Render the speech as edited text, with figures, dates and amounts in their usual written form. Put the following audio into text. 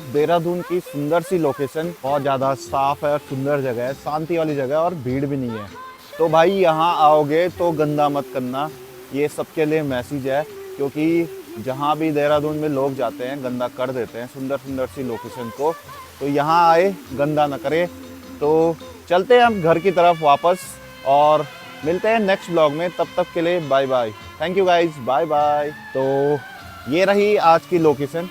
देहरादून की सुंदर सी लोकेशन, बहुत ज़्यादा साफ है और सुंदर जगह है, शांति वाली जगह है और भीड़ भी नहीं है। तो भाई यहाँ आओगे तो गंदा मत करना, ये सबके लिए मैसेज है। क्योंकि जहाँ भी देहरादून में लोग जाते हैं गंदा कर देते हैं सुंदर सुंदर सी लोकेशन को। तो यहाँ आए गंदा ना करें। तो चलते हैं हम घर की तरफ वापस और मिलते हैं नेक्स्ट ब्लॉग में। तब तक के लिए bye bye. Thank you guys, bye bye. तो ये रही आज की लोकेशन।